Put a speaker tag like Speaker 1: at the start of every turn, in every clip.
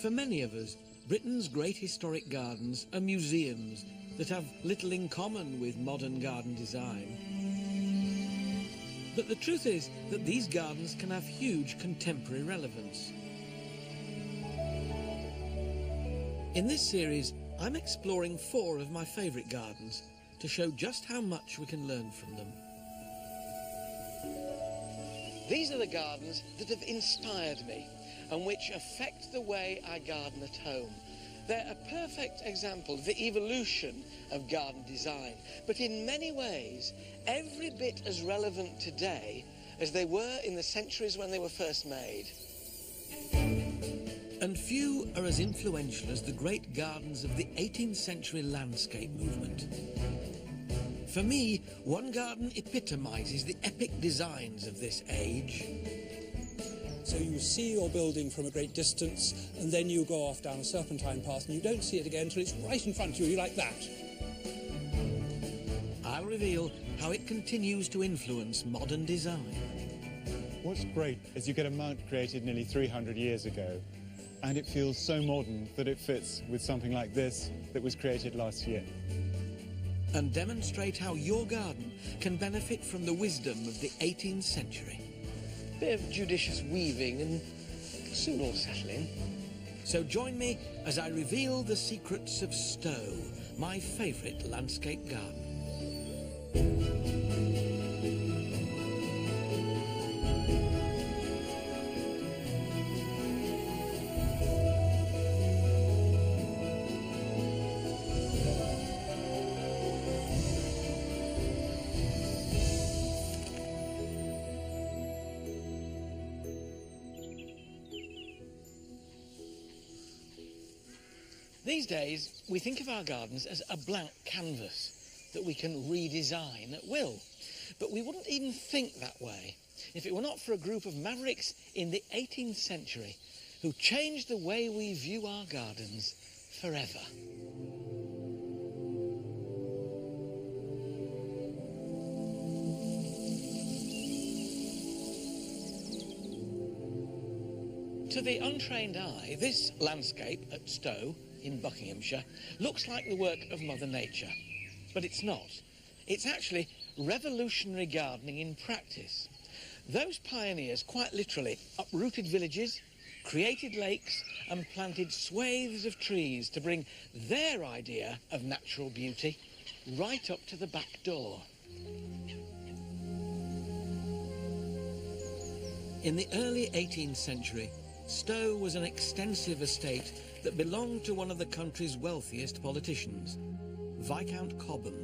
Speaker 1: For many of us, Britain's great historic gardens are museums that have little in common with modern garden design. But the truth is that these gardens can have huge contemporary relevance. In this series, I'm exploring 4 of my favourite gardens to show just how much we can learn from them. These are the gardens that have inspired me and which affect the way I garden at home. They're a perfect example of the evolution of garden design, but in many ways, every bit as relevant today as they were in the centuries when they were first made. And few are as influential as the great gardens of the 18th century landscape movement. For me, one garden epitomises the epic designs of this age.
Speaker 2: So you see your building from a great distance, and then you go off down a serpentine path, and you don't see it again until it's right in front of you like that.
Speaker 1: I'll reveal how it continues to influence modern design.
Speaker 3: What's great is you get a mount created nearly 300 years ago, and it feels so modern that it fits with something like this that was created last year.
Speaker 1: And demonstrate how your garden can benefit from the wisdom of the 18th century.
Speaker 4: Bit of judicious weaving and soon all settle in.
Speaker 1: So join me as I reveal the secrets of Stowe, my favourite landscape garden. These days, we think of our gardens as a blank canvas that we can redesign at will. But we wouldn't even think that way if it were not for a group of mavericks in the 18th century who changed the way we view our gardens forever. To the untrained eye, this landscape at Stowe in Buckinghamshire looks like the work of Mother Nature, but it's not. It's actually revolutionary gardening in practice. Those pioneers quite literally uprooted villages, created lakes and planted swathes of trees to bring their idea of natural beauty right up to the back door. In the early 18th century, Stowe was an extensive estate that belonged to one of the country's wealthiest politicians, Viscount Cobham.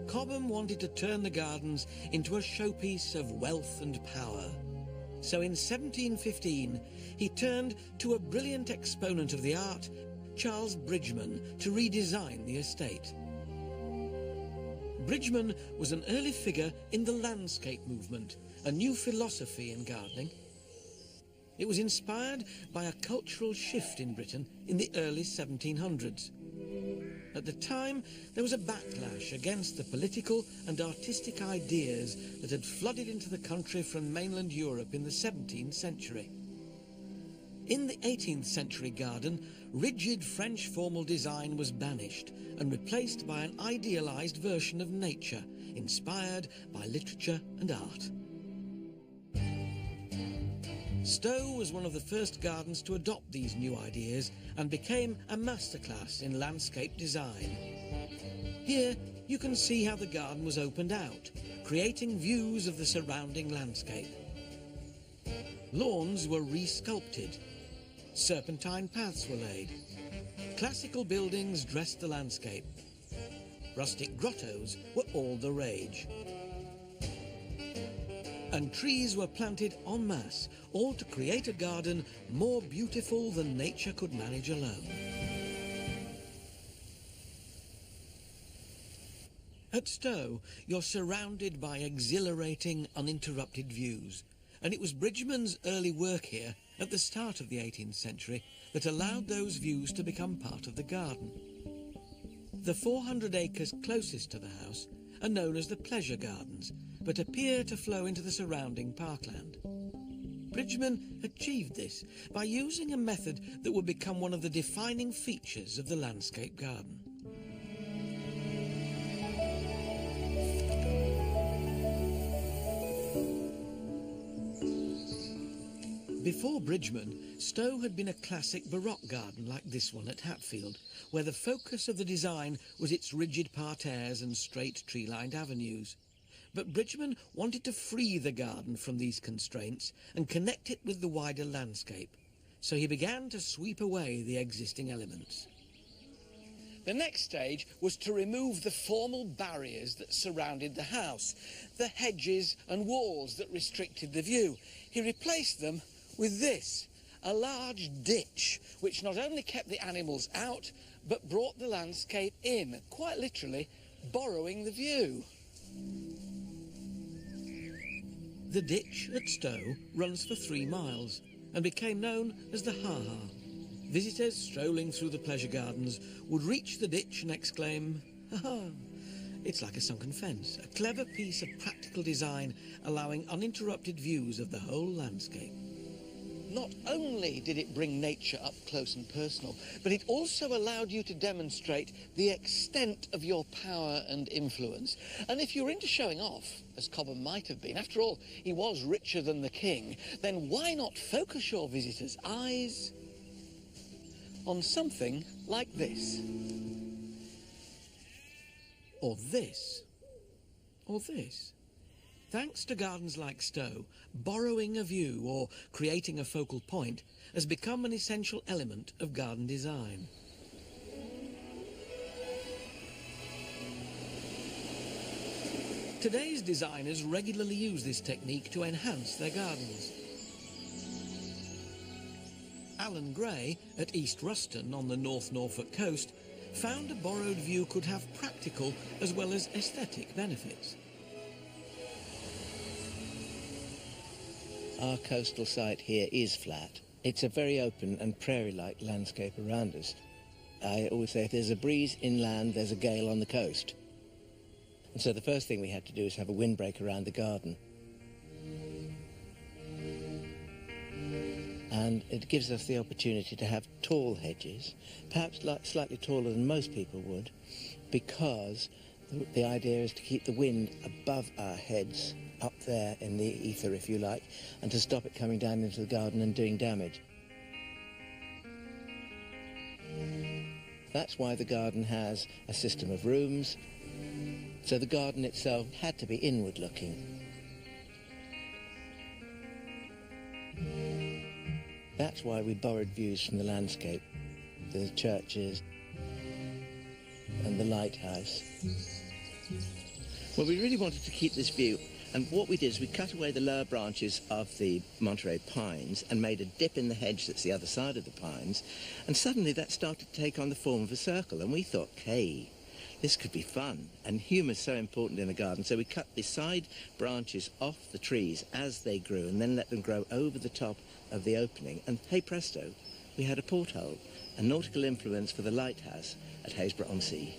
Speaker 1: Cobham wanted to turn the gardens into a showpiece of wealth and power. So in 1715, he turned to a brilliant exponent of the art, Charles Bridgeman, to redesign the estate. Bridgeman was an early figure in the landscape movement, a new philosophy in gardening. It was inspired by a cultural shift in Britain in the early 1700s. At the time, there was a backlash against the political and artistic ideas that had flooded into the country from mainland Europe in the 17th century. In the 18th century garden, rigid French formal design was banished and replaced by an idealised version of nature, inspired by literature and art. Stowe was one of the first gardens to adopt these new ideas and became a masterclass in landscape design. Here you can see how the garden was opened out, creating views of the surrounding landscape. Lawns were re-sculpted, serpentine paths were laid, classical buildings dressed the landscape, rustic grottos were all the rage. And trees were planted en masse, all to create a garden more beautiful than nature could manage alone. At Stowe, you're surrounded by exhilarating, uninterrupted views, and it was Bridgeman's early work here, at the start of the 18th century, that allowed those views to become part of the garden. The 400 acres closest to the house are known as the Pleasure Gardens, but appear to flow into the surrounding parkland. Bridgman achieved this by using a method that would become one of the defining features of the landscape garden. Before Bridgman, Stowe had been a classic Baroque garden like this one at Hatfield, where the focus of the design was its rigid parterres and straight tree-lined avenues. But Bridgman wanted to free the garden from these constraints and connect it with the wider landscape, so he began to sweep away the existing elements.
Speaker 4: The next stage was to remove the formal barriers that surrounded the house, the hedges and walls that restricted the view. He replaced them with this, a large ditch, which not only kept the animals out, but brought the landscape in, quite literally borrowing the view.
Speaker 1: The ditch at Stowe runs for 3 miles and became known as the Ha-Ha. Visitors strolling through the pleasure gardens would reach the ditch and exclaim, "Ha-ha!" It's like a sunken fence, a clever piece of practical design allowing uninterrupted views of the whole landscape.
Speaker 4: Not only did it bring nature up close and personal, but it also allowed you to demonstrate the extent of your power and influence. And if you're into showing off, as Cobham might have been, after all, he was richer than the king, then why not focus your visitors' eyes on something like this?
Speaker 1: Or this. Or this. Thanks to gardens like Stowe, borrowing a view or creating a focal point has become an essential element of garden design. Today's designers regularly use this technique to enhance their gardens. Alan Gray at East Ruston on the North Norfolk coast found a borrowed view could have practical as well as aesthetic benefits.
Speaker 5: Our coastal site here is flat. It's a very open and prairie-like landscape around us. I always say if there's a breeze inland, there's a gale on the coast. And so the first thing we had to do is have a windbreak around the garden. And it gives us the opportunity to have tall hedges, perhaps slightly taller than most people would, because the idea is to keep the wind above our heads, up there in the ether, if you like, and to stop it coming down into the garden and doing damage. That's why the garden has a system of rooms, so the garden itself had to be inward-looking. That's why we borrowed views from the landscape, the churches and the lighthouse. Well, we really wanted to keep this view, and what we did is we cut away the lower branches of the Monterey pines and made a dip in the hedge that's the other side of the pines, and suddenly that started to take on the form of a circle, and we thought, hey, this could be fun, and humour's so important in a garden, so we cut the side branches off the trees as they grew and then let them grow over the top of the opening, and hey presto, we had a porthole, a nautical influence for the lighthouse at Haysborough-on-Sea.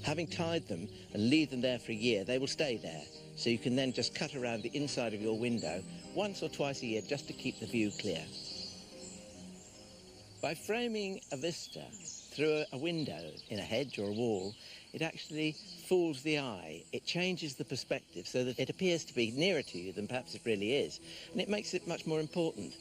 Speaker 5: Having tied them and leave them there for a year, they will stay there. So you can then just cut around the inside of your window once or twice a year just to keep the view clear. By framing a vista through a window in a hedge or a wall, it actually fools the eye. It changes the perspective so that it appears to be nearer to you than perhaps it really is. And it makes it much more important.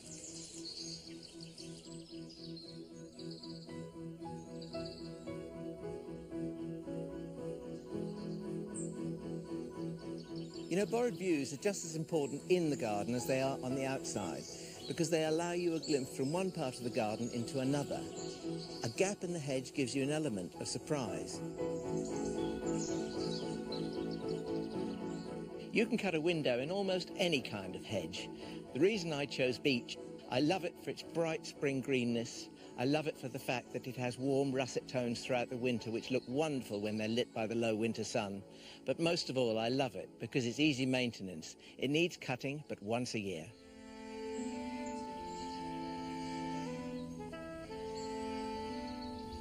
Speaker 5: You know, borrowed views are just as important in the garden as they are on the outside, because they allow you a glimpse from one part of the garden into another. A gap in the hedge gives you an element of surprise. You can cut a window in almost any kind of hedge. The reason I chose beech, I love it for its bright spring greenness. I love it for the fact that it has warm russet tones throughout the winter, which look wonderful when they're lit by the low winter sun. But most of all, I love it because it's easy maintenance. It needs cutting, but once a year.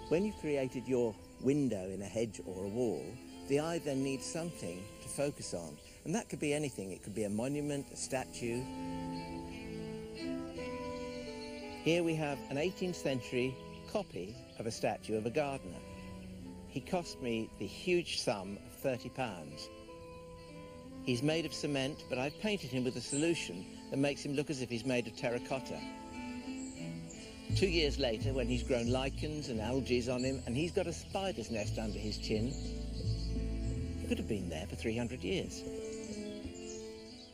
Speaker 5: When you've created your window in a hedge or a wall, the eye then needs something to focus on. And that could be anything. It could be a monument, a statue. Here we have an 18th century copy of a statue of a gardener. He cost me the huge sum of £30. He's made of cement, but I've painted him with a solution that makes him look as if he's made of terracotta. 2 years later, when he's grown lichens and algae on him, and he's got a spider's nest under his chin, he could have been there for 300 years.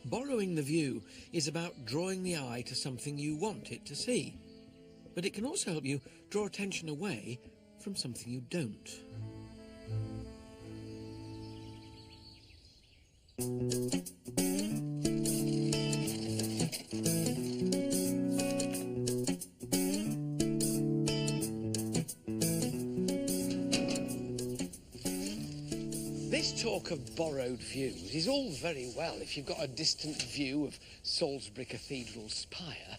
Speaker 1: Borrowing the view is about drawing the eye to something you want it to see. But it can also help you draw attention away from something you don't.
Speaker 4: This talk of borrowed views is all very well if you've got a distant view of Salisbury Cathedral spire.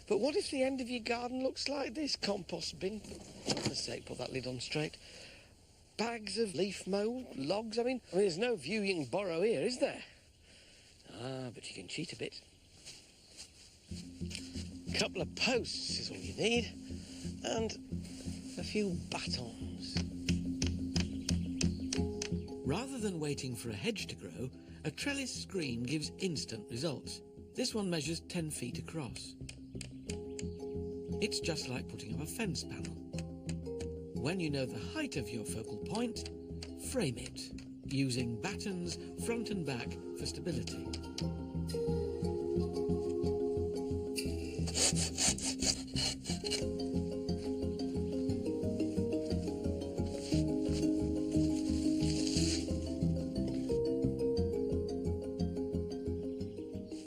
Speaker 4: But what if the end of your garden looks like this? Compost bin, for goodness sake, put that lid on straight. Bags of leaf mould, logs, I mean, there's no view you can borrow here, is there? Ah, but you can cheat a bit. A couple of posts is all you need, and a few batons.
Speaker 1: Rather than waiting for a hedge to grow, a trellis screen gives instant results. This one measures 10 feet across. It's just like putting up a fence panel. When you know the height of your focal point, frame it, using battens front and back for stability.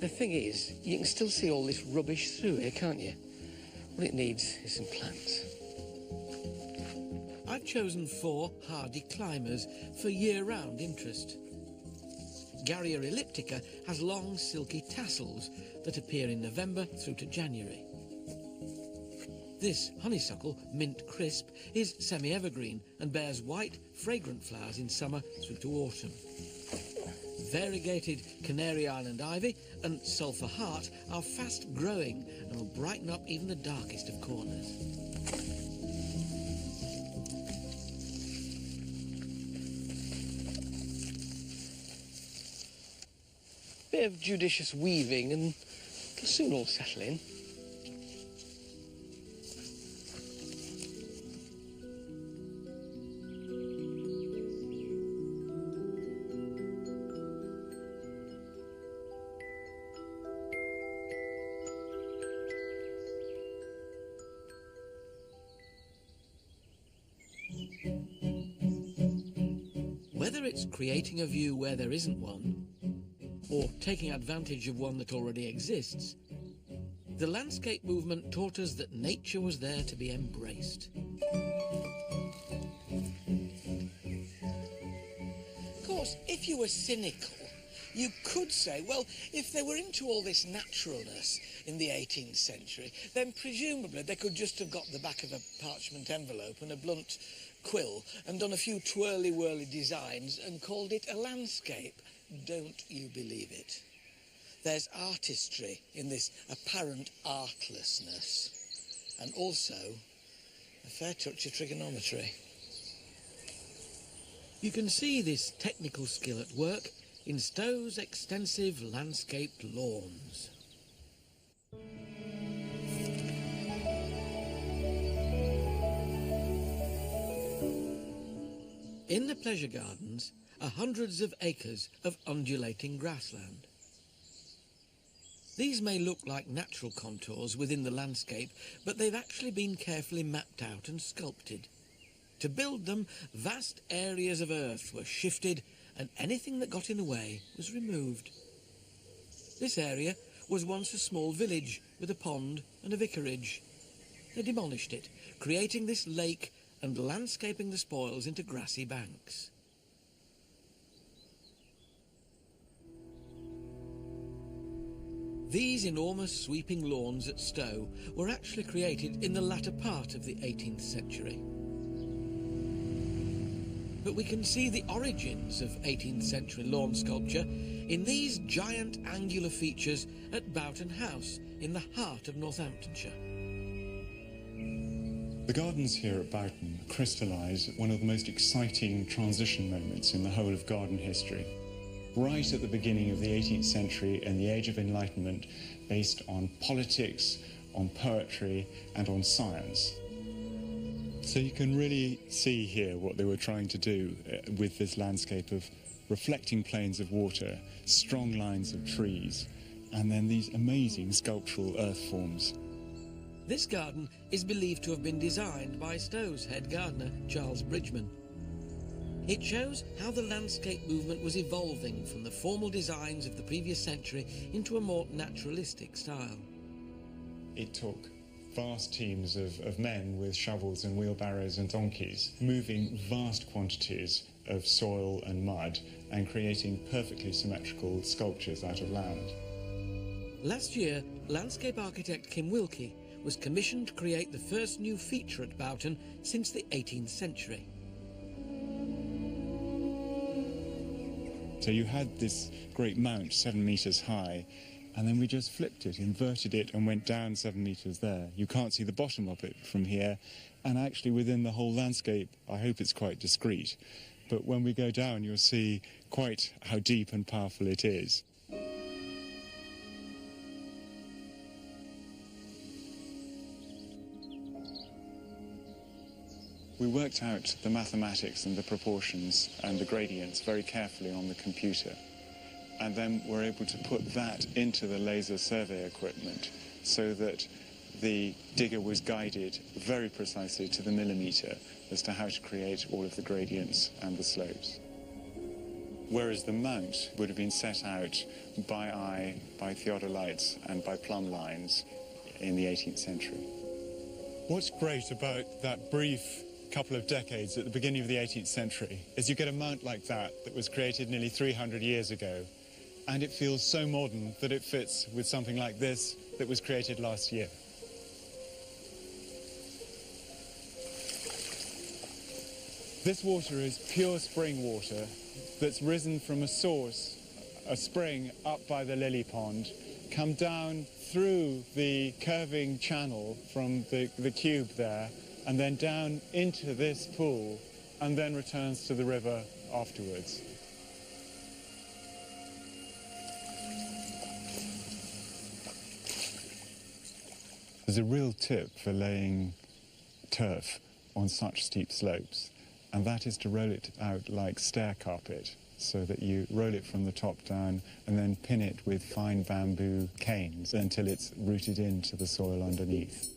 Speaker 4: The thing is, you can still see all this rubbish through here, can't you? What it needs is some plants.
Speaker 1: I've chosen 4 hardy climbers for year-round interest. Garrya elliptica has long, silky tassels that appear in November through to January. This honeysuckle, Mint Crisp, is semi-evergreen and bears white, fragrant flowers in summer through to autumn. Variegated Canary Island ivy and sulphur heart are fast-growing and will brighten up even the darkest of corners.
Speaker 4: Bit of judicious weaving and it'll soon all settle in.
Speaker 1: Whether it's creating a view where there isn't one, or taking advantage of one that already exists, the landscape movement taught us that nature was there to be embraced.
Speaker 4: Of course, if you were cynical, you could say, well, if they were into all this naturalness in the 18th century, then presumably they could just have got the back of a parchment envelope and a blunt quill and done a few twirly-whirly designs and called it a landscape. Don't you believe it? There's artistry in this apparent artlessness, and also a fair touch of trigonometry.
Speaker 1: You can see this technical skill at work in Stow's extensive landscaped lawns. In the pleasure gardens are hundreds of acres of undulating grassland. These may look like natural contours within the landscape, but they've actually been carefully mapped out and sculpted. To build them, vast areas of earth were shifted and anything that got in the way was removed. This area was once a small village with a pond and a vicarage. They demolished it, creating this lake and landscaping the spoils into grassy banks. These enormous sweeping lawns at Stow were actually created in the latter part of the 18th century. But we can see the origins of 18th century lawn sculpture in these giant angular features at Boughton House in the heart of Northamptonshire.
Speaker 3: The gardens here at Boughton crystallise one of the most exciting transition moments in the whole of garden history. Right at the beginning of the 18th century and the Age of Enlightenment, based on politics, on poetry and on science. So you can really see here what they were trying to do with this landscape of reflecting planes of water, strong lines of trees, and then these amazing sculptural earth forms.
Speaker 1: This garden is believed to have been designed by Stowe's head gardener, Charles Bridgman. It shows how the landscape movement was evolving from the formal designs of the previous century into a more naturalistic style.
Speaker 3: It took vast teams of men with shovels and wheelbarrows and donkeys, moving vast quantities of soil and mud and creating perfectly symmetrical sculptures out of land.
Speaker 1: Last year, landscape architect Kim Wilkie was commissioned to create the first new feature at Boughton since the 18th century.
Speaker 3: So you had this great mount 7 metres high, and then we just flipped it, inverted it, and went down 7 metres there. You can't see the bottom of it from here, and actually within the whole landscape, I hope it's quite discreet. But when we go down, you'll see quite how deep and powerful it is. We worked out the mathematics and the proportions and the gradients very carefully on the computer. And then we're able to put that into the laser survey equipment so that the digger was guided very precisely to the millimetre as to how to create all of the gradients and the slopes. Whereas the mount would have been set out by eye, by theodolites and by plumb lines in the 18th century. What's great about that brief couple of decades at the beginning of the 18th century is you get a mount like that was created nearly 300 years ago, and it feels so modern that it fits with something like this that was created last year. This water is pure spring water that's risen from a source, a spring up by the lily pond, come down through the curving channel from the cube there, and then down into this pool, and then returns to the river afterwards. There's a real tip for laying turf on such steep slopes, and that is to roll it out like stair carpet, so that you roll it from the top down and then pin it with fine bamboo canes until it's rooted into the soil underneath.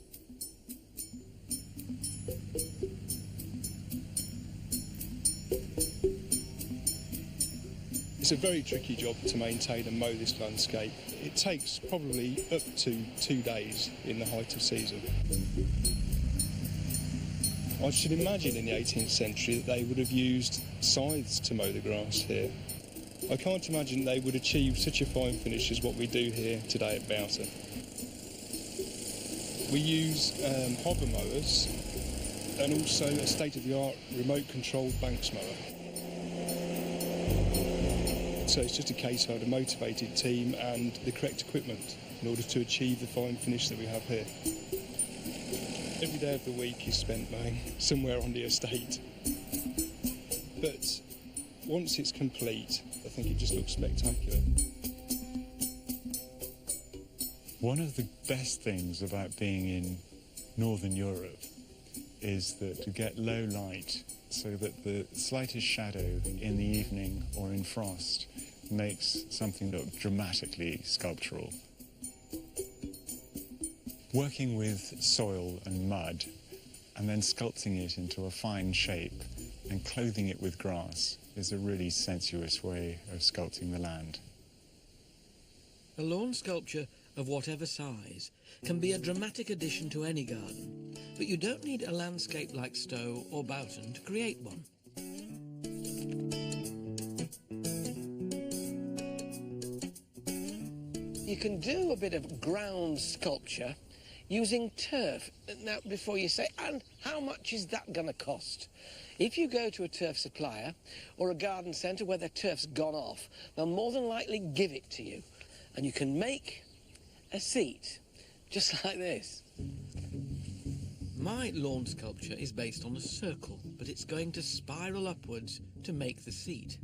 Speaker 6: It's a very tricky job to maintain and mow this landscape. It takes probably up to 2 days in the height of season. I should imagine in the 18th century that they would have used scythes to mow the grass here. I can't imagine they would achieve such a fine finish as what we do here today at Boughton. We use hover mowers and also a state-of-the-art remote-controlled banks mower. So it's just a case of a motivated team and the correct equipment in order to achieve the fine finish that we have here. Every day of the week is spent mowing somewhere on the estate. But once it's complete, I think it just looks spectacular.
Speaker 3: One of the best things about being in Northern Europe is that you get low light, so that the slightest shadow in the evening or in frost makes something look dramatically sculptural. Working with soil and mud and then sculpting it into a fine shape and clothing it with grass is a really sensuous way of sculpting the land.
Speaker 1: A lawn sculpture of whatever size can be a dramatic addition to any garden, but you don't need a landscape like Stowe or Boughton to create one.
Speaker 4: You can do a bit of ground sculpture using turf. Now, before you say, and how much is that going to cost? If you go to a turf supplier or a garden centre where their turf's gone off, they'll more than likely give it to you. And you can make a seat, just like this.
Speaker 1: My lawn sculpture is based on a circle, but it's going to spiral upwards to make the seat.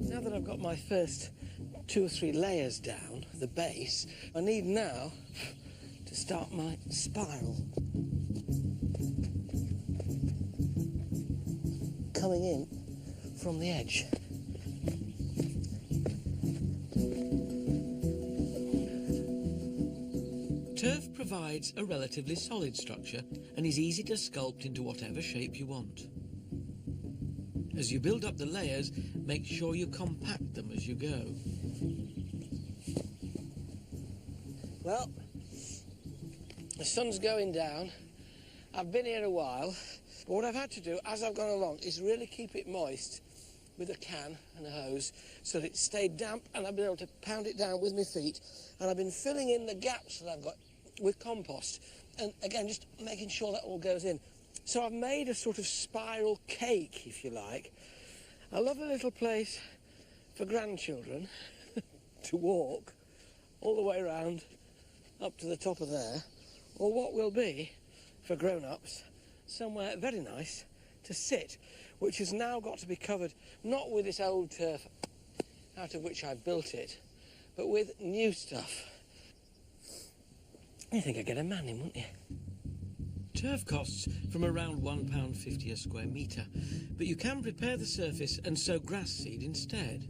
Speaker 4: Now that I've got my first 2 or 3 layers down, the base, I need now to start my spiral. Coming in from the edge.
Speaker 1: Turf provides a relatively solid structure and is easy to sculpt into whatever shape you want. As you build up the layers, make sure you compact them as you go.
Speaker 4: Well, the sun's going down. I've been here a while, but what I've had to do as I've gone along is really keep it moist with a can and a hose so that it stayed damp, and I've been able to pound it down with my feet, and I've been filling in the gaps that I've got with compost, and again just making sure that all goes in. So I've made a sort of spiral cake, if you like. I love a little place for grandchildren to walk all the way around up to the top of there, or what will be, for grown-ups, somewhere very nice to sit, which has now got to be covered not with this old turf out of which I've built it, but with new stuff. You think I'd get a man in, wouldn't you?
Speaker 1: Turf costs from around £1.50 a square metre, but you can prepare the surface and sow grass seed instead.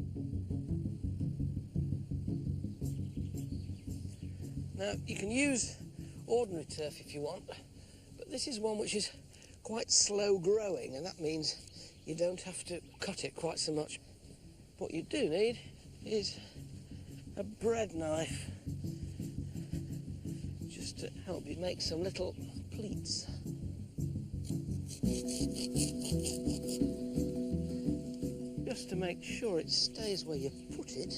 Speaker 4: Now, you can use ordinary turf if you want, but this is one which is quite slow growing, and that means you don't have to cut it quite so much. What you do need is a bread knife, just to help you make some little pleats. Just to make sure it stays where you put it,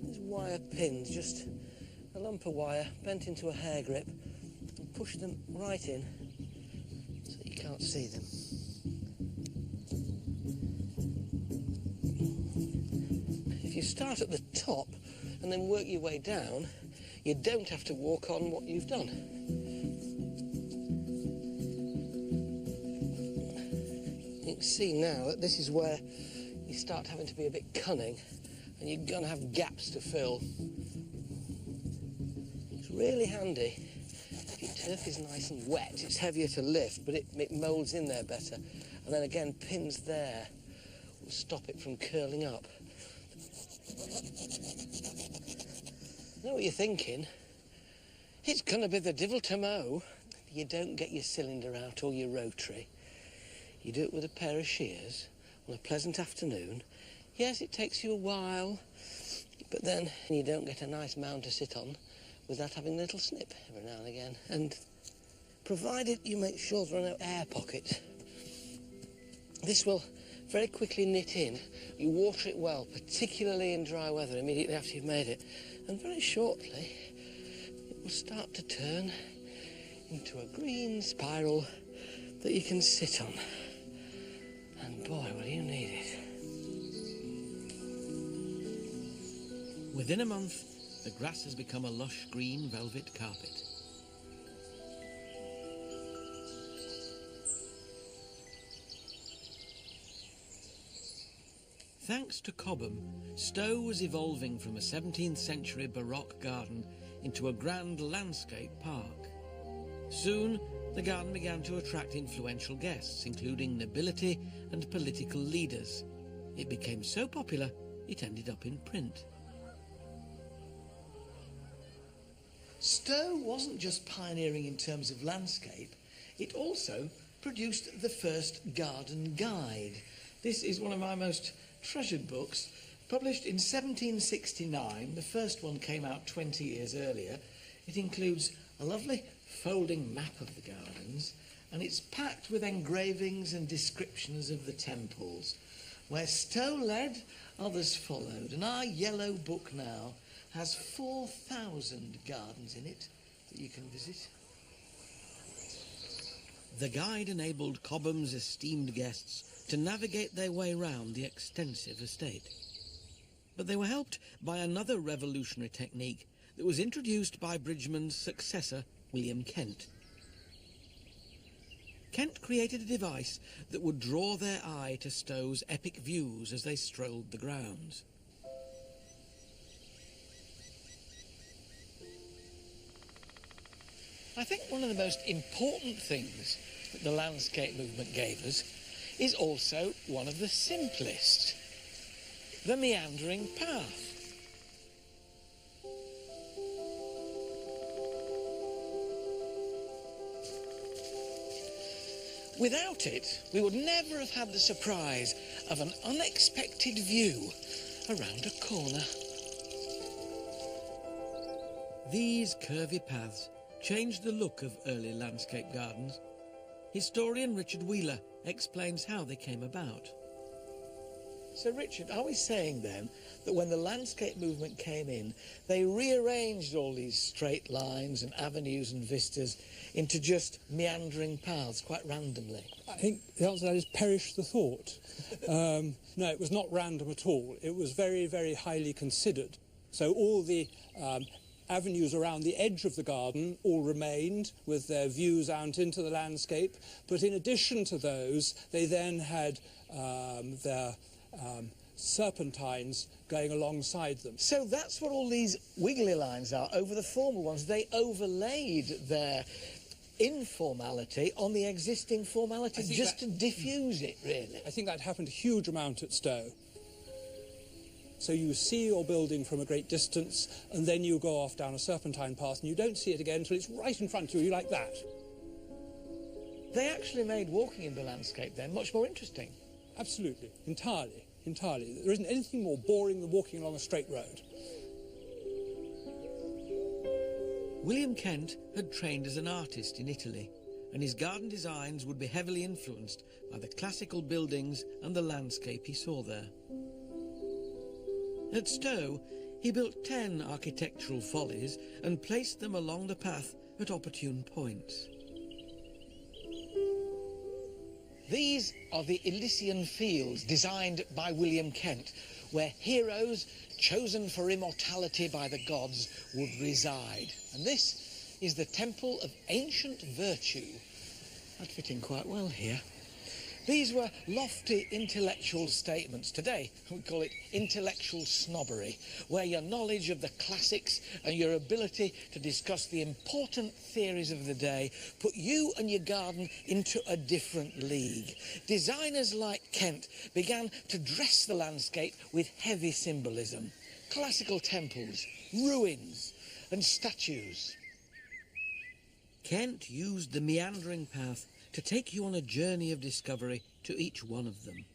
Speaker 4: these wire pins, just a lump of wire bent into a hair grip, and push them right in so you can't see them. If you start at the top and then work your way down, you don't have to walk on what you've done. You can see now that this is where you start having to be a bit cunning, and you're going to have gaps to fill. It's really handy. If your turf is nice and wet, it's heavier to lift, but it moulds in there better. And then again, pins there will stop it from curling up. You know what you're thinking? It's going to be the devil to mow. You don't get your cylinder out or your rotary. You do it with a pair of shears on a pleasant afternoon. Yes, it takes you a while, but then you don't get a nice mound to sit on without having a little snip every now and again. And provided you make sure there are no air pockets, this will very quickly knit in. You water it well, particularly in dry weather, immediately after you've made it. And very shortly, it will start to turn into a green spiral that you can sit on. And boy, will you need it.
Speaker 1: Within a month, the grass has become a lush green velvet carpet. Thanks to Cobham, Stowe was evolving from a 17th century Baroque garden into a grand landscape park. Soon, the garden began to attract influential guests, including nobility and political leaders. It became so popular, it ended up in print.
Speaker 7: Stowe wasn't just pioneering in terms of landscape, it also produced the first garden guide. This is one of my most treasured books, published in 1769. The first one came out 20 years earlier. It includes a lovely folding map of the gardens, and it's packed with engravings and descriptions of the temples. Where Stowe led, others followed, and our yellow book now has 4,000 gardens in it that you can visit. The guide enabled Cobham's esteemed guests to navigate their way round the extensive estate. But they were helped by another revolutionary technique that was introduced by Bridgman's successor, William Kent. Kent created a device that would draw their eye to Stow's epic views as they strolled the grounds.
Speaker 4: I think one of the most important things that the landscape movement gave us is also one of the simplest: the meandering path. Without it, we would never have had the surprise of an unexpected view around a corner.
Speaker 7: These curvy paths changed the look of early landscape gardens. Historian Richard Wheeler explains how they came about.
Speaker 4: So, Richard, are we saying then that when the landscape movement came in, they rearranged all these straight lines and avenues and vistas into just meandering paths quite randomly?
Speaker 2: I think the answer to that is perish the thought. No, it was not random at all. It was very, very highly considered. So all the avenues around the edge of the garden all remained with their views out into the landscape. But in addition to those, they then had their serpentines going alongside them.
Speaker 4: So that's what all these wiggly lines are over the formal ones. They overlaid their informality on the existing formality just to diffuse it, really.
Speaker 2: I think that happened a huge amount at Stow. So you see your building from a great distance, and then you go off down a serpentine path, and you don't see it again until it's right in front of you like that.
Speaker 4: They actually made walking in the landscape then much more interesting.
Speaker 2: Absolutely, entirely. Entirely. There isn't anything more boring than walking along a straight road.
Speaker 7: William Kent had trained as an artist in Italy, and his garden designs would be heavily influenced by the classical buildings and the landscape he saw there. At Stow, he built 10 architectural follies and placed them along the path at opportune points.
Speaker 4: These are the Elysian Fields, designed by William Kent, where heroes chosen for immortality by the gods would reside. And this is the Temple of Ancient Virtue. That'd fit in quite well here. These were lofty intellectual statements. Today, we call it intellectual snobbery, where your knowledge of the classics and your ability to discuss the important theories of the day put you and your garden into a different league. Designers like Kent began to dress the landscape with heavy symbolism. Classical temples, ruins, and statues.
Speaker 7: Kent used the meandering path to take you on a journey of discovery to each one of them.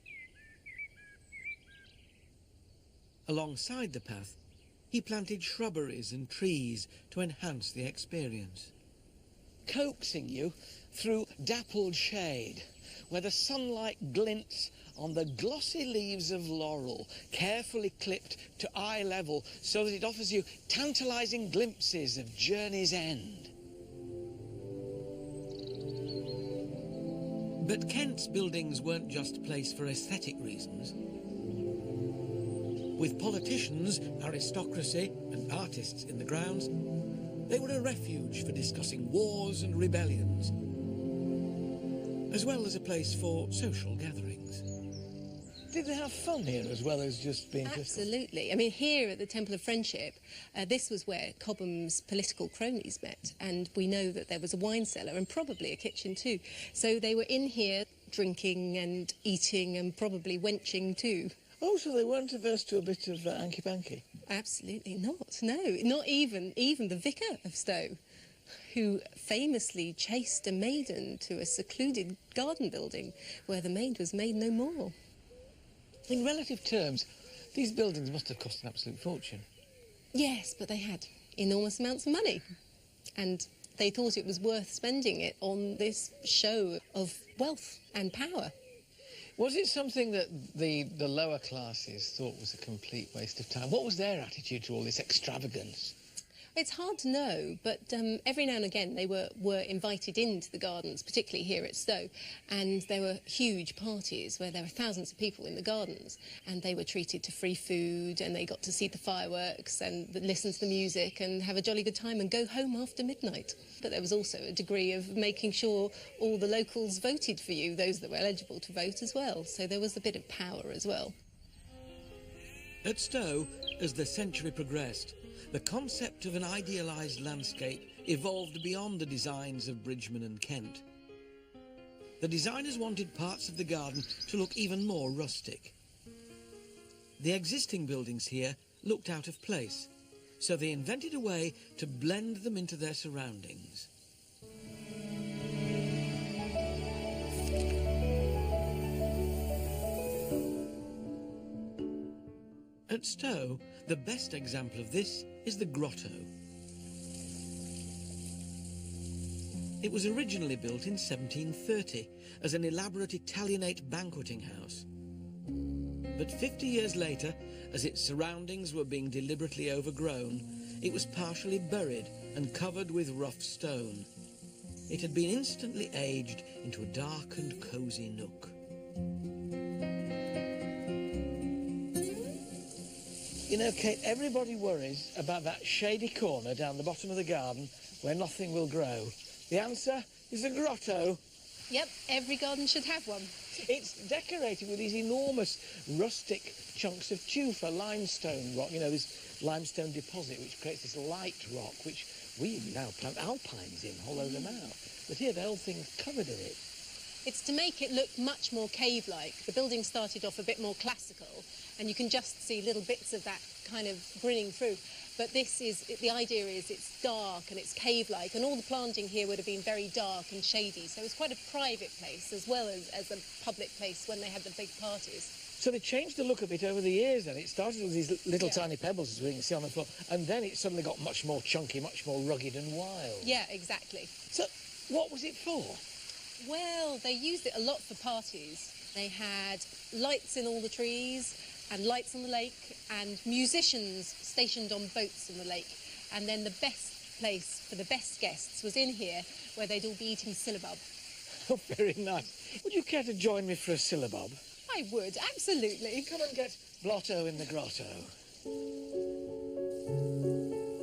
Speaker 7: Alongside the path, he planted shrubberies and trees to enhance the experience.
Speaker 4: Coaxing you through dappled shade, where the sunlight glints on the glossy leaves of laurel, carefully clipped to eye level so that it offers you tantalizing glimpses of journey's end.
Speaker 7: But Kent's buildings weren't just placed for aesthetic reasons. With politicians, aristocracy and artists in the grounds, they were a refuge for discussing wars and rebellions, as well as a place for social gatherings.
Speaker 4: Did they have fun here as well as just being
Speaker 8: Absolutely. I mean, here at the Temple of Friendship, this was where Cobham's political cronies met, and we know that there was a wine cellar and probably a kitchen too. So they were in here drinking and eating and probably wenching too.
Speaker 4: Oh, so they weren't averse to a bit of hanky-panky?
Speaker 8: Absolutely not, no. Not even the vicar of Stow, who famously chased a maiden to a secluded garden building where the maid was made no more.
Speaker 4: In relative terms, these buildings must have cost an absolute fortune.
Speaker 8: Yes, but they had enormous amounts of money. And they thought it was worth spending it on this show of wealth and power.
Speaker 7: Was it something that the lower classes thought was a complete waste of time? What was their attitude to all this extravagance?
Speaker 8: It's hard to know, but every now and again they were invited into the gardens, particularly here at Stowe, and there were huge parties where there were thousands of people in the gardens, and they were treated to free food, and they got to see the fireworks and listen to the music and have a jolly good time and go home after midnight. But there was also a degree of making sure all the locals voted for you, those that were eligible to vote as well, so there was a bit of power as well.
Speaker 1: At Stowe, as the century progressed, the concept of an idealised landscape evolved beyond the designs of Bridgeman and Kent. The designers wanted parts of the garden to look even more rustic. The existing buildings here looked out of place, so they invented a way to blend them into their surroundings. At Stowe, the best example of this is the grotto. It was originally built in 1730 as an elaborate Italianate banqueting house. But 50 years later, as its surroundings were being deliberately overgrown, it was partially buried and covered with rough stone. It had been instantly aged into a dark and cosy nook.
Speaker 7: You know, Kate, everybody worries about that shady corner down the bottom of the garden where nothing will grow. The answer is a grotto.
Speaker 8: Yep, every garden should have one.
Speaker 7: It's decorated with these enormous rustic chunks of tufa, limestone rock, you know, this limestone deposit which creates this light rock which we now plant alpines in, hollow them out. But here the whole thing's covered in it.
Speaker 8: It's to make it look much more cave-like. The building started off a bit more classical, and you can just see little bits of that kind of grinning through. But this is, the idea is it's dark and it's cave-like, and all the planting here would have been very dark and shady. So it's quite a private place as well as a public place when they had the big parties.
Speaker 7: So they changed the look of it over the years then. It started with these little tiny pebbles, as we can see on the floor, and then it suddenly got much more chunky, much more rugged and wild.
Speaker 8: Yeah, exactly.
Speaker 7: So what was it for?
Speaker 8: Well, they used it a lot for parties. They had lights in all the trees and lights on the lake and musicians stationed on boats on the lake. And then the best place for the best guests was in here where they'd all be eating syllabub.
Speaker 7: Oh, very nice. Would you care to join me for a syllabub?
Speaker 8: I would, absolutely.
Speaker 7: Come and get Blotto in the grotto.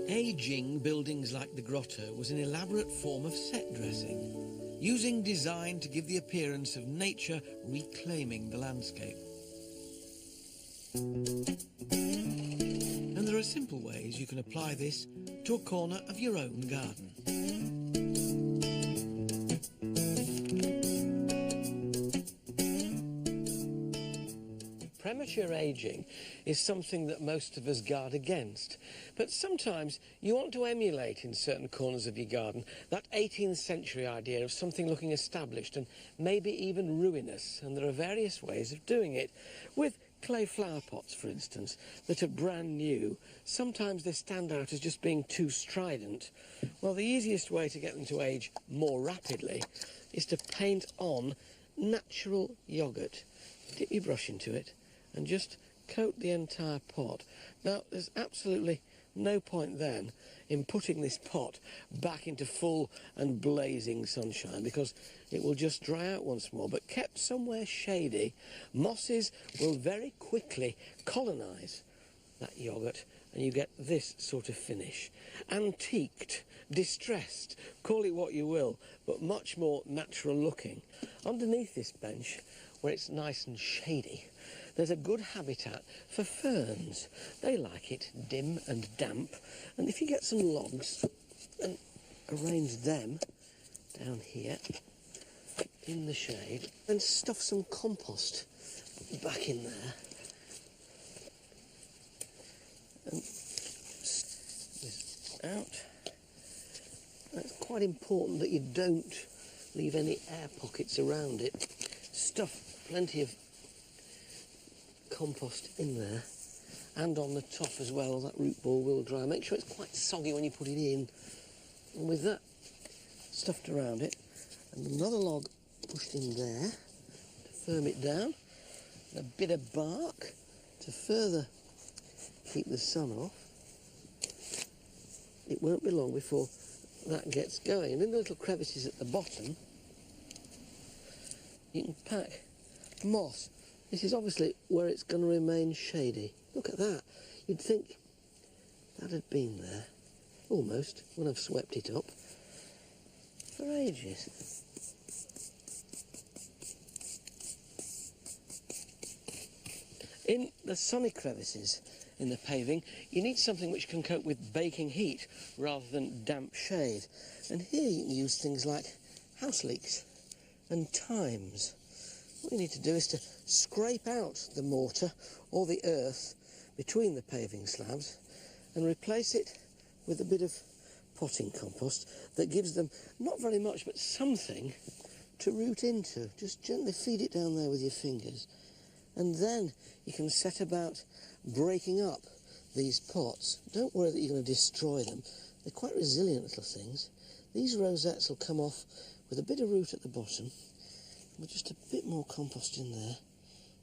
Speaker 1: Aging buildings like the grotto was an elaborate form of set dressing, using design to give the appearance of nature reclaiming the landscape. And there are simple ways you can apply this to a corner of your own garden.
Speaker 7: Premature ageing is something that most of us guard against, but sometimes you want to emulate in certain corners of your garden that 18th century idea of something looking established and maybe even ruinous, and there are various ways of doing it. With clay flower pots, for instance, that are brand new, sometimes they stand out as just being too strident. Well, the easiest way to get them to age more rapidly is to paint on natural yoghurt. Dip your brush into it and just coat the entire pot. Now, there's absolutely no point then in putting this pot back into full and blazing sunshine because it will just dry out once more. But kept somewhere shady, mosses will very quickly colonise that yoghurt and you get this sort of finish. Antiqued, distressed, call it what you will, but much more natural looking. Underneath this bench, where it's nice and shady, there's a good habitat for ferns. They like it dim and damp, and if you get some logs and arrange them down here in the shade and stuff some compost back in there and this out. It's quite important that you don't leave any air pockets around it. Stuff plenty of compost in there and on the top as well. That root ball will dry. Make sure it's quite soggy when you put it in. And with that stuffed around it and another log pushed in there to firm it down, and a bit of bark to further keep the sun off. It won't be long before that gets going. And in the little crevices at the bottom, you can pack moss. This is obviously where it's going to remain shady. Look at that. You'd think that had been there, almost, when I've swept it up, for ages. In the sunny crevices in the paving, you need something which can cope with baking heat rather than damp shade. And here you can use things like house leeks and times. What you need to do is to scrape out the mortar or the earth between the paving slabs and replace it with a bit of potting compost that gives them not very much but something to root into. Just gently feed it down there with your fingers, and then you can set about breaking up these pots. Don't worry that you're going to destroy them. They're quite resilient little things. These rosettes will come off with a bit of root at the bottom, with just a bit more compost in there.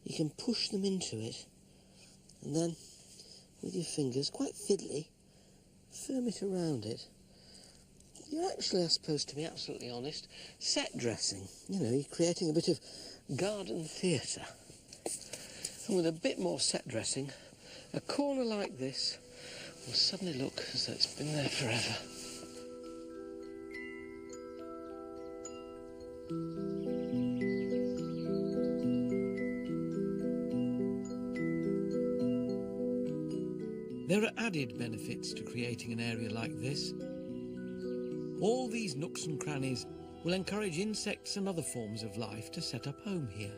Speaker 7: You can push them into it, and then with your fingers, quite fiddly, firm it around it. You're actually, I suppose, to be absolutely honest, set dressing. You know, you're creating a bit of garden theatre. And with a bit more set dressing, a corner like this will suddenly look as though it's been there forever.
Speaker 1: There are added benefits to creating an area like this. All these nooks and crannies will encourage insects and other forms of life to set up home here.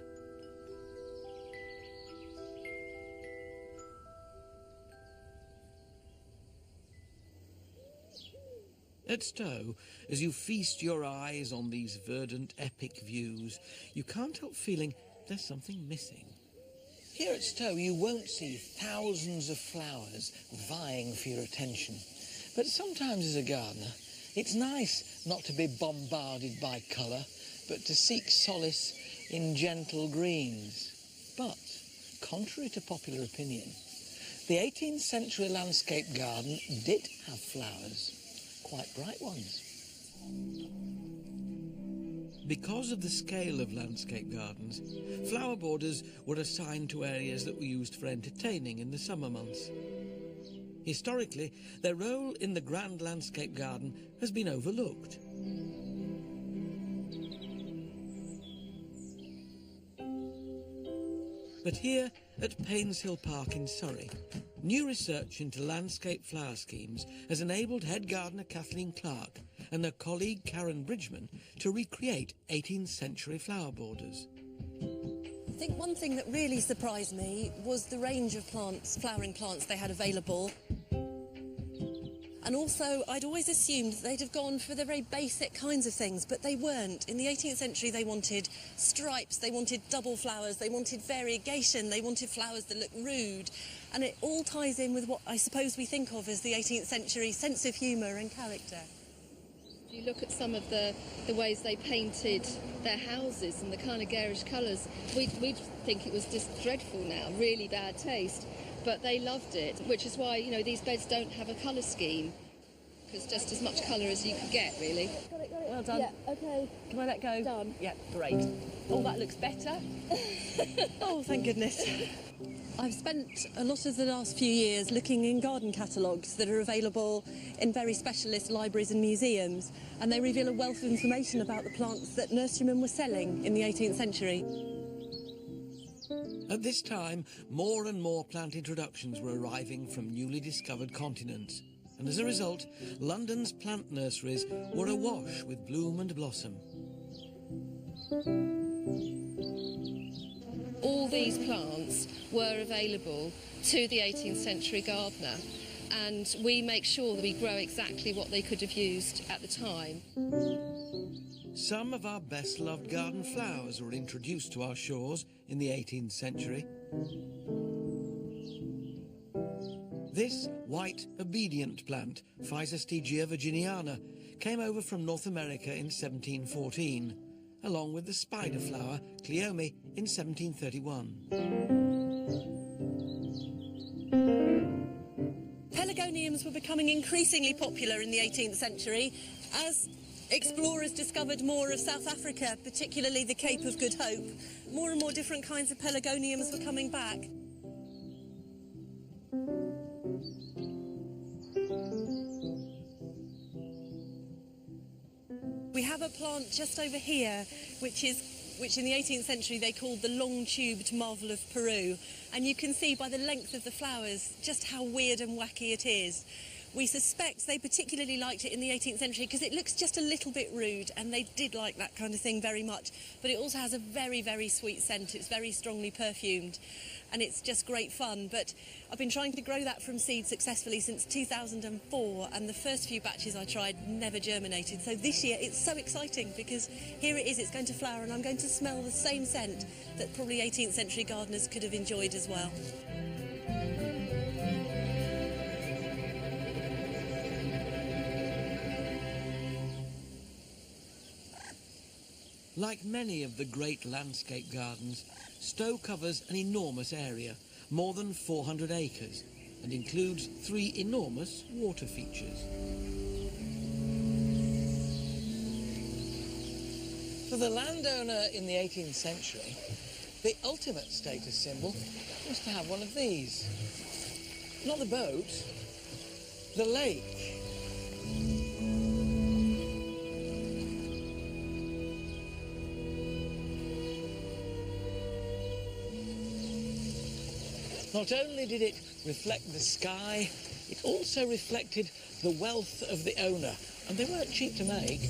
Speaker 1: At Stowe, as you feast your eyes on these verdant, epic views, you can't help feeling there's something missing.
Speaker 7: Here at Stowe, you won't see thousands of flowers vying for your attention. But sometimes as a gardener, it's nice not to be bombarded by colour, but to seek solace in gentle greens. But, contrary to popular opinion, the 18th century landscape garden did have flowers, quite bright ones.
Speaker 1: Because of the scale of landscape gardens, flower borders were assigned to areas that were used for entertaining in the summer months. Historically, their role in the grand landscape garden has been overlooked. But here at Painshill Park in Surrey, new research into landscape flower schemes has enabled head gardener Kathleen Clark and her colleague Karen Bridgman to recreate 18th century flower borders.
Speaker 9: I think one thing that really surprised me was the range of plants, flowering plants they had available. And also, I'd always assumed they'd have gone for the very basic kinds of things, but they weren't. In the 18th century, they wanted stripes, they wanted double flowers, they wanted variegation, they wanted flowers that looked rude. And it all ties in with what I suppose we think of as the 18th century sense of humour and character.
Speaker 10: If you look at some of the ways they painted their houses and the kind of garish colours, we'd think it was just dreadful now, really bad taste. But they loved it, which is why, you know, these beds don't have a colour scheme. Because just as much colour as you could get, really.
Speaker 9: Got it. Well done.
Speaker 10: Yeah, OK.
Speaker 9: Can I let go?
Speaker 10: Done.
Speaker 9: Yeah, great. Oh, that looks better. Oh, thank goodness. I've spent a lot of the last few years looking in garden catalogues that are available in very specialist libraries and museums, and they reveal a wealth of information about the plants that nurserymen were selling in the 18th century.
Speaker 1: At this time, more and more plant introductions were arriving from newly discovered continents, and as a result, London's plant nurseries were awash with bloom and blossom.
Speaker 10: All these plants were available to the 18th century gardener, and we make sure that we grow exactly what they could have used at the time.
Speaker 1: Some of our best-loved garden flowers were introduced to our shores in the 18th century. This white obedient plant, Physostegia virginiana, came over from North America in 1714, along with the spider flower, Cleome, in 1731.
Speaker 9: Pelargoniums were becoming increasingly popular in the 18th century as explorers discovered more of South Africa, particularly the Cape of Good Hope. More and more different kinds of pelargoniums were coming back. We have a plant just over here, which in the 18th century they called the long-tubed marvel of Peru. And you can see by the length of the flowers just how weird and wacky it is. We suspect they particularly liked it in the 18th century because it looks just a little bit rude, and they did like that kind of thing very much. But it also has a very, very sweet scent. It's very strongly perfumed, and it's just great fun. But I've been trying to grow that from seed successfully since 2004, and the first few batches I tried never germinated. So this year it's so exciting because here it is, it's going to flower, and I'm going to smell the same scent that probably 18th century gardeners could have enjoyed as well.
Speaker 1: Like many of the great landscape gardens, Stowe covers an enormous area, more than 400 acres, and includes 3 enormous water features.
Speaker 7: For the landowner in the 18th century, the ultimate status symbol was to have one of these. Not the boat, the lake. Not only did it reflect the sky, it also reflected the wealth of the owner, and they weren't cheap to make.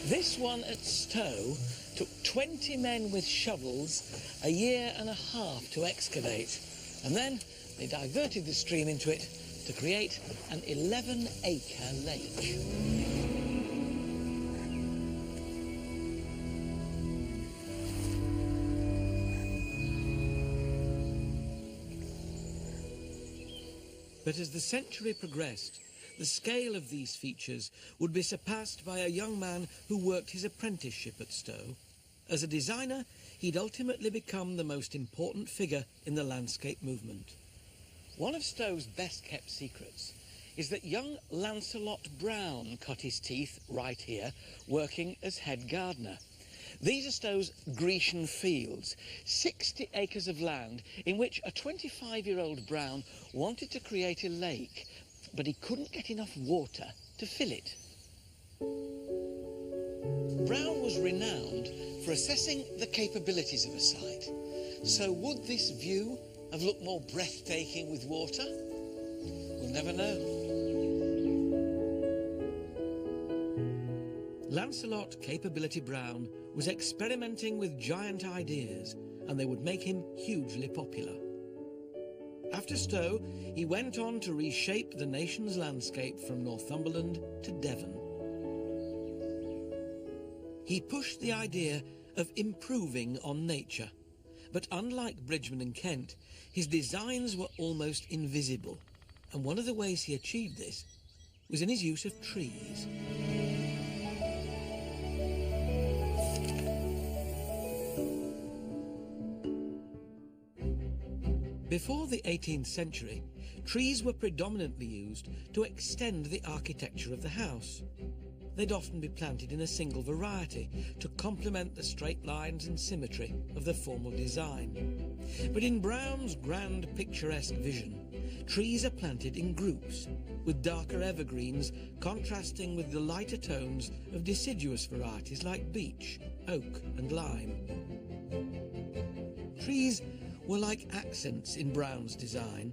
Speaker 7: This one at Stowe took 20 men with shovels a year and a half to excavate, and then they diverted the stream into it to create an 11-acre lake.
Speaker 1: But as the century progressed, the scale of these features would be surpassed by a young man who worked his apprenticeship at Stowe. As a designer, he'd ultimately become the most important figure in the landscape movement.
Speaker 7: One of Stowe's best-kept secrets is that young Lancelot Brown cut his teeth right here, working as head gardener. These are Stowe's Grecian Fields, 60 acres of land in which a 25-year-old Brown wanted to create a lake, but he couldn't get enough water to fill it. Brown was renowned for assessing the capabilities of a site. So would this view have looked more breathtaking with water? We'll never know.
Speaker 1: Lancelot Capability Brown was experimenting with giant ideas, and they would make him hugely popular. After Stowe, he went on to reshape the nation's landscape from Northumberland to Devon. He pushed the idea of improving on nature, but unlike Bridgman and Kent, his designs were almost invisible, and one of the ways he achieved this was in his use of trees. Before the 18th century, trees were predominantly used to extend the architecture of the house. They'd often be planted in a single variety to complement the straight lines and symmetry of the formal design. But in Brown's grand picturesque vision, trees are planted in groups, with darker evergreens contrasting with the lighter tones of deciduous varieties like beech, oak and lime. Trees were like accents in Brown's design.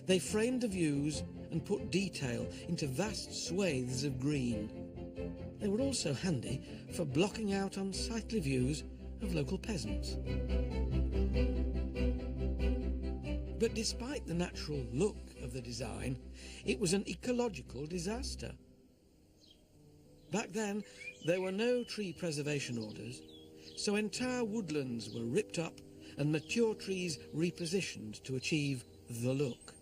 Speaker 1: They framed the views and put detail into vast swathes of green. They were also handy for blocking out unsightly views of local peasants. But despite the natural look of the design, it was an ecological disaster. Back then, there were no tree preservation orders, so entire woodlands were ripped up and mature trees repositioned to achieve the look.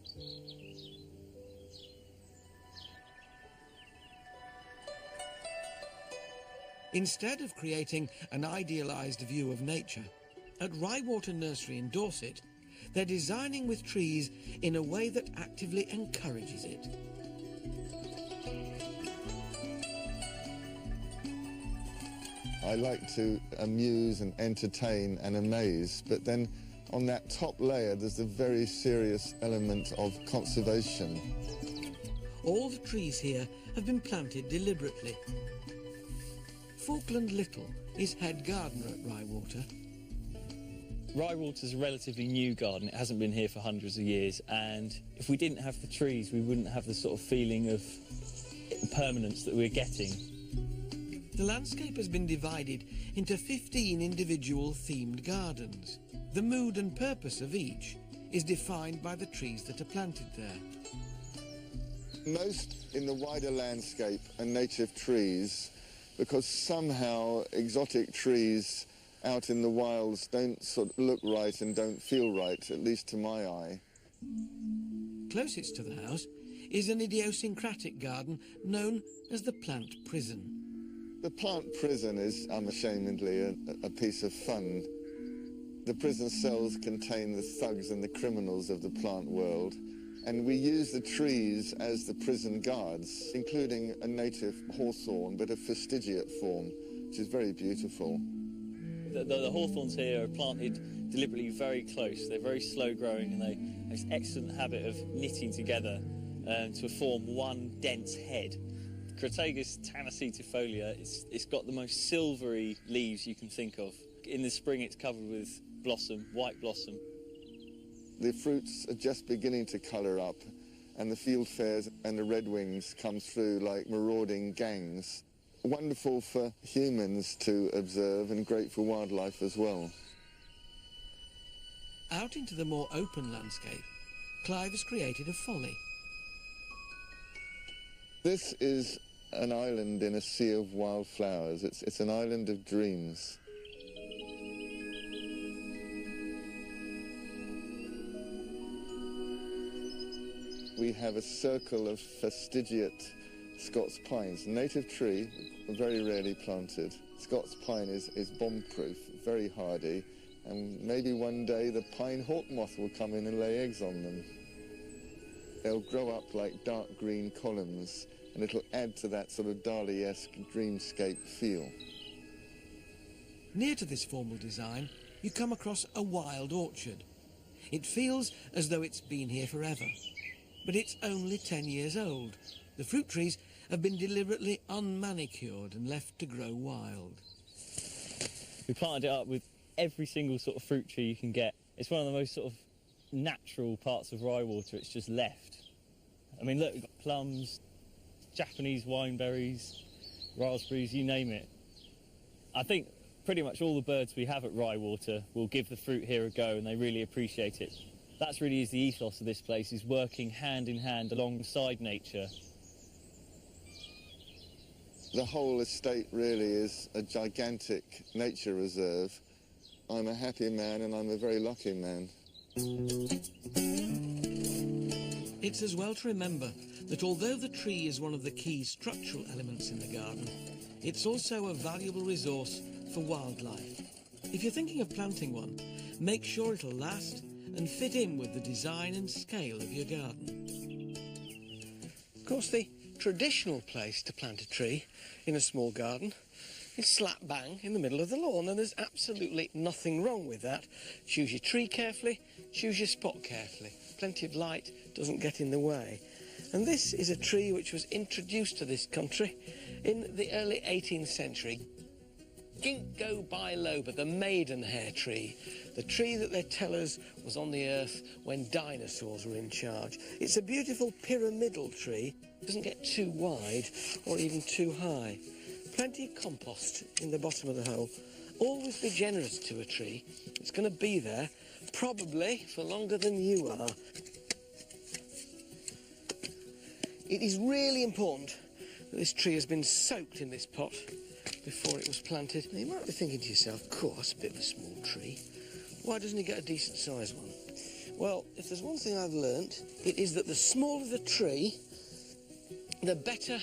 Speaker 1: Instead of creating an idealised view of nature, at Rywater Nursery in Dorset, they're designing with trees in a way that actively encourages it.
Speaker 11: I like to amuse and entertain and amaze, but then on that top layer there's a very serious element of conservation.
Speaker 1: All the trees here have been planted deliberately. Falkland Little is head gardener at Rywater.
Speaker 12: Rywater's a relatively new garden. It hasn't been here for hundreds of years, and if we didn't have the trees, we wouldn't have the sort of feeling of permanence that we're getting.
Speaker 1: The landscape has been divided into 15 individual themed gardens. The mood and purpose of each is defined by the trees that are planted there.
Speaker 11: Most in the wider landscape are native trees, because somehow exotic trees out in the wilds don't sort of look right and don't feel right, at least to my eye.
Speaker 1: Closest to the house is an idiosyncratic garden known as the Plant Prison.
Speaker 11: The Plant Prison is unashamedly a piece of fun. The prison cells contain the thugs and the criminals of the plant world, and we use the trees as the prison guards, including a native hawthorn, but a fastigiate form, which is very beautiful.
Speaker 12: The hawthorns here are planted deliberately very close. They're very slow growing, and they have this excellent habit of knitting together to form one dense head. Crataegus tanacetufolia, it's got the most silvery leaves you can think of. In the spring it's covered with blossom, white blossom.
Speaker 11: The fruits are just beginning to colour up, and the fieldfares and the redwings come through like marauding gangs. Wonderful for humans to observe and great for wildlife as well.
Speaker 1: Out into the more open landscape, Clive has created a folly.
Speaker 11: This is an island in a sea of wildflowers. It's an island of dreams. We have a circle of fastigiate Scots pines, a native tree, very rarely planted. Scots pine is bomb-proof, very hardy, and maybe one day the pine hawk moth will come in and lay eggs on them. They'll grow up like dark green columns, and it'll add to that sort of Dali-esque dreamscape feel.
Speaker 1: Near to this formal design, you come across a wild orchard. It feels as though it's been here forever, but it's only 10 years old. The fruit trees have been deliberately unmanicured and left to grow wild.
Speaker 12: We planted it up with every single sort of fruit tree you can get. It's one of the most sort of natural parts of Rywater. It's just left. I mean, look, we've got plums, Japanese wineberries, raspberries, you name it. I think pretty much all the birds we have at Rywater will give the fruit here a go, and they really appreciate it. That's really is the ethos of this place, is working hand in hand alongside nature.
Speaker 11: The whole estate really is a gigantic nature reserve. I'm a happy man, and I'm a very lucky man.
Speaker 1: It's as well to remember that although the tree is one of the key structural elements in the garden, it's also a valuable resource for wildlife. If you're thinking of planting one, make sure it'll last and fit in with the design and scale of your garden.
Speaker 7: Of course, the traditional place to plant a tree in a small garden is slap bang in the middle of the lawn, and there's absolutely nothing wrong with that. Choose your tree carefully, choose your spot carefully. Plenty of light doesn't get in the way. And this is a tree which was introduced to this country in the early 18th century. Ginkgo biloba, the maidenhair tree, the tree that they tell us was on the earth when dinosaurs were in charge. It's a beautiful pyramidal tree, doesn't get too wide or even too high. Plenty of compost in the bottom of the hole. Always be generous to a tree. It's going to be there, probably for longer than you are. It is really important that this tree has been soaked in this pot before it was planted. Now, you might be thinking to yourself, of course, a bit of a small tree. Why doesn't he get a decent sized one? Well, if there's one thing I've learnt, it is that the smaller the tree, the better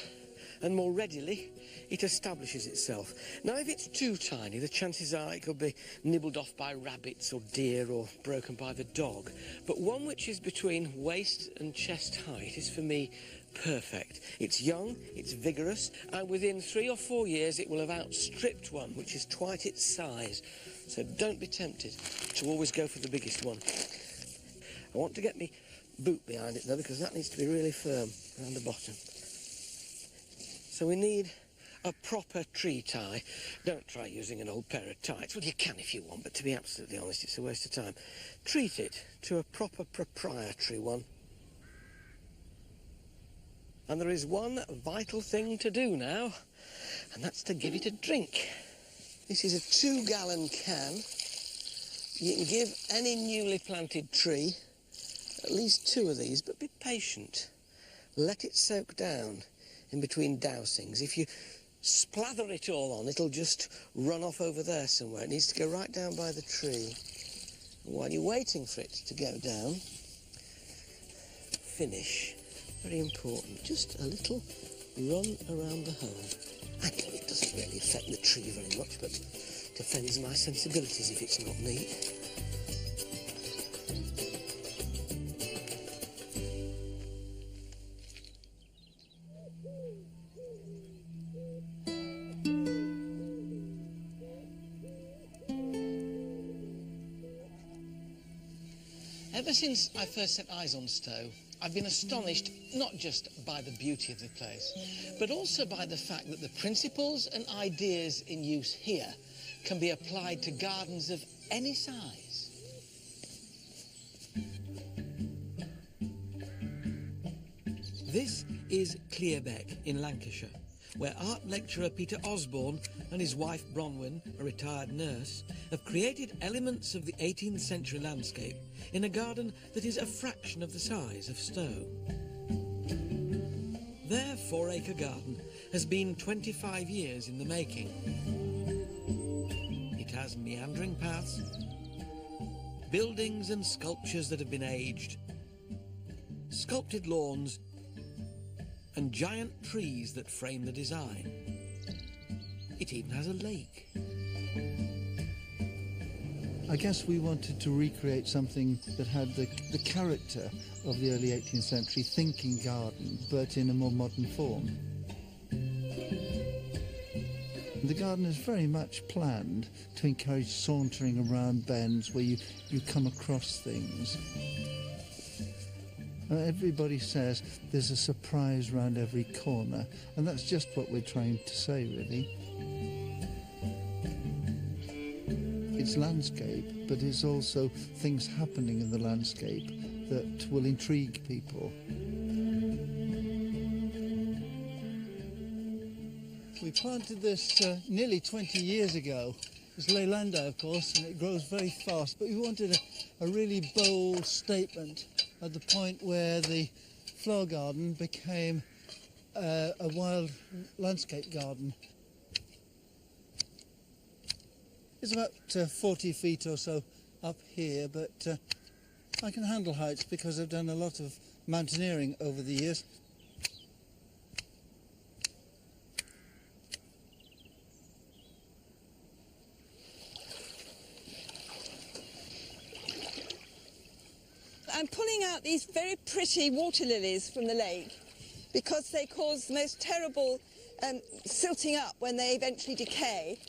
Speaker 7: and more readily
Speaker 1: it establishes itself. Now, if it's too tiny, the chances are it could be nibbled off by rabbits or deer or broken by the dog. But one which is between waist and chest height is, for me, perfect. It's young, it's vigorous, and within 3 or 4 years it will have outstripped one which is twice its size. So don't be tempted to always go for the biggest one. I want to get me boot behind it though, because that needs to be really firm around the bottom. So we need a proper tree tie. Don't try using an old pair of tights. Well, you can if you want, but to be absolutely honest, it's a waste of time. Treat it to a proper proprietary one. And there is one vital thing to do now, and that's to give it a drink. This is a 2-gallon can. You can give any newly planted tree at least 2 of these, but be patient. Let it soak down in between dousings. If you splather it all on, it'll just run off over there somewhere. It needs to go right down by the tree. And while you're waiting for it to go down, finish. Very important. Just a little run around the hole. Actually, it doesn't really affect the tree very much, but it offends my sensibilities if it's not neat. Ever since I first set eyes on Stowe, I've been astonished not just by the beauty of the place, but also by the fact that the principles and ideas in use here can be applied to gardens of any size. This is Clearbeck in Lancashire, where art lecturer Peter Osborne and his wife Bronwyn, a retired nurse, have created elements of the 18th century landscape in a garden that is a fraction of the size of Stowe. Their 4-acre garden has been 25 years in the making. It has meandering paths, buildings and sculptures that have been aged, sculpted lawns, and giant trees that frame the design. It even has a lake.
Speaker 13: I guess we wanted to recreate something that had the character of the early 18th century thinking garden, but in a more modern form. The garden is very much planned to encourage sauntering around bends where you come across things. Everybody says there's a surprise round every corner, and that's just what we're trying to say, really. It's landscape, but it's also things happening in the landscape that will intrigue people. We planted this nearly 20 years ago. It's Leylander, of course, and it grows very fast, but we wanted a really bold statement at the point where the flower garden became a wild landscape garden. It's about 40 feet or so up here, but I can handle heights because I've done a lot of mountaineering over the years.
Speaker 14: I'm pulling out these very pretty water lilies from the lake because they cause the most terrible silting up when they eventually decay.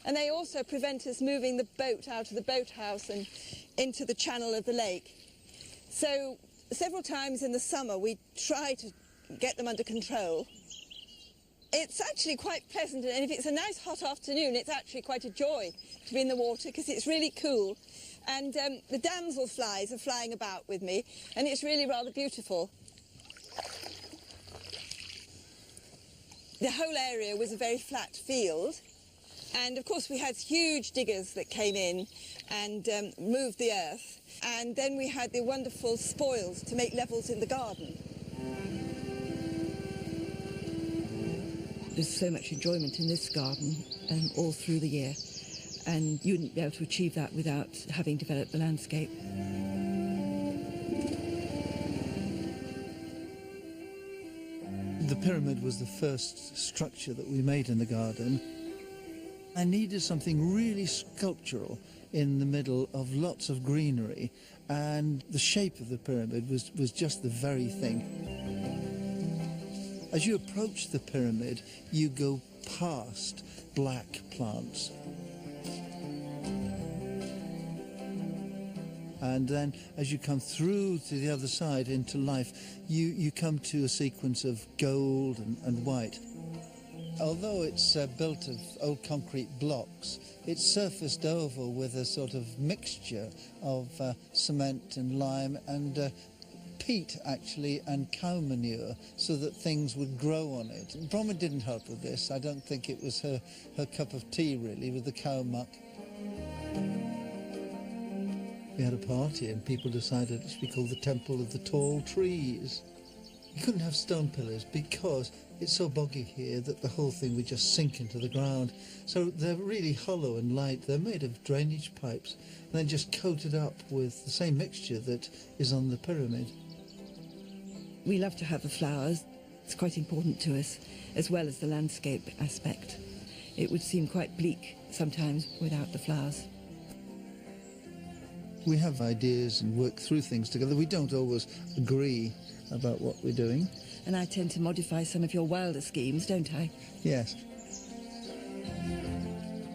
Speaker 14: And they also prevent us moving the boat out of the boathouse and into the channel of the lake. So several times in the summer we try to get them under control. It's actually quite pleasant, and if it's a nice hot afternoon it's actually quite a joy to be in the water because it's really cool. And the damselflies are flying about with me, and it's really rather beautiful. The whole area was a very flat field, and of course we had huge diggers that came in and moved the earth, and then we had the wonderful spoils to make levels in the garden.
Speaker 15: There's so much enjoyment in this garden all through the year. And you wouldn't be able to achieve that without having developed the landscape.
Speaker 13: The pyramid was the first structure that we made in the garden. I needed something really sculptural in the middle of lots of greenery, and the shape of the pyramid was just the very thing. As you approach the pyramid, you go past black plants. And then as you come through to the other side into life, you come to a sequence of gold and white. Although it's built of old concrete blocks, it's surfaced over with a sort of mixture of cement and lime and peat, actually, and cow manure, so that things would grow on it. Bronwyn didn't help with this. I don't think it was her cup of tea, really, with the cow muck. We had a party and people decided it should be called the Temple of the Tall Trees. You couldn't have stone pillars because it's so boggy here that the whole thing would just sink into the ground. So they're really hollow and light. They're made of drainage pipes and then just coated up with the same mixture that is on the pyramid.
Speaker 15: We love to have the flowers. It's quite important to us, as well as the landscape aspect. It would seem quite bleak sometimes without the flowers.
Speaker 13: We have ideas and work through things together. We don't always agree about what we're doing.
Speaker 15: And I tend to modify some of your wilder schemes, don't I?
Speaker 13: Yes.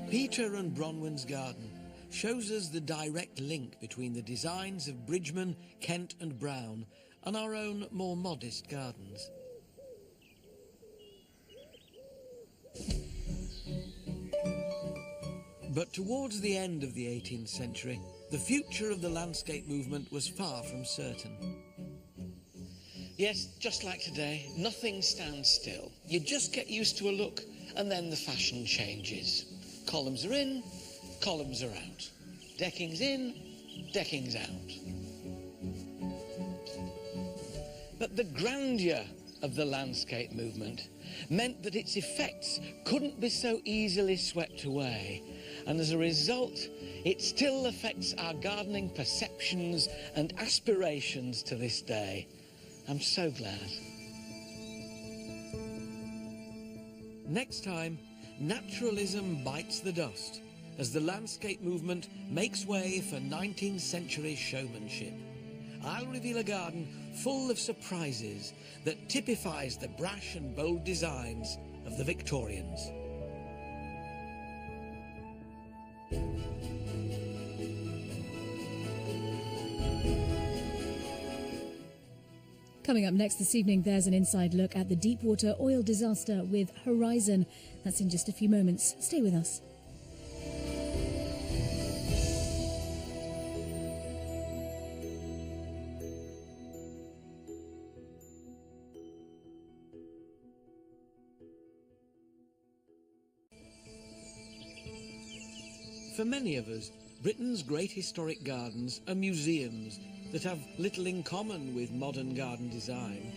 Speaker 1: Peter and Bronwyn's garden shows us the direct link between the designs of Bridgeman, Kent and Brown and our own more modest gardens. But towards the end of the 18th century, the future of the landscape movement was far from certain.
Speaker 4: Yes, just like today, nothing stands still. You just get used to a look, and then the fashion changes. Columns are in, columns are out. Decking's in, decking's out. But the grandeur of the landscape movement meant that its effects couldn't be so easily swept away, and as a result, it still affects our gardening perceptions and aspirations to this day. I'm so glad.
Speaker 1: Next time, naturalism bites the dust as the landscape movement makes way for 19th century showmanship. I'll reveal a garden full of surprises that typifies the brash and bold designs of the Victorians.
Speaker 16: Coming up next this evening, there's an inside look at the Deepwater oil disaster with Horizon. That's in just a few moments. Stay with us.
Speaker 1: For many of us, Britain's great historic gardens are museums that have little in common with modern garden design.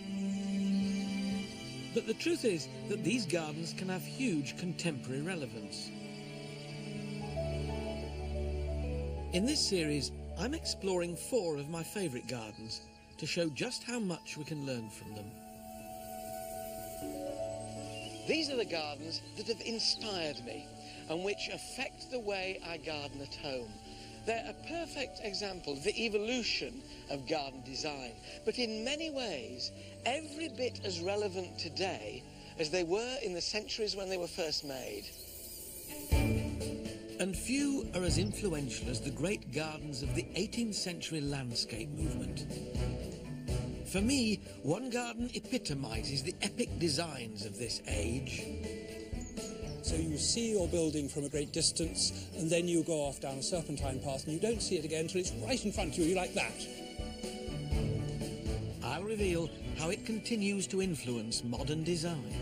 Speaker 1: But the truth is that these gardens can have huge contemporary relevance. In this series, I'm exploring 4 of my favourite gardens to show just how much we can learn from them.
Speaker 4: These are the gardens that have inspired me and which affect the way I garden at home. They're a perfect example of the evolution of garden design, but in many ways, every bit as relevant today as they were in the centuries when they were first made.
Speaker 1: And few are as influential as the great gardens of the 18th century landscape movement. For me, one garden epitomizes the epic designs of this age.
Speaker 2: So you see your building from a great distance, and then you go off down a serpentine path, and you don't see it again until it's right in front of you. You like that.
Speaker 1: I'll reveal how it continues to influence modern design.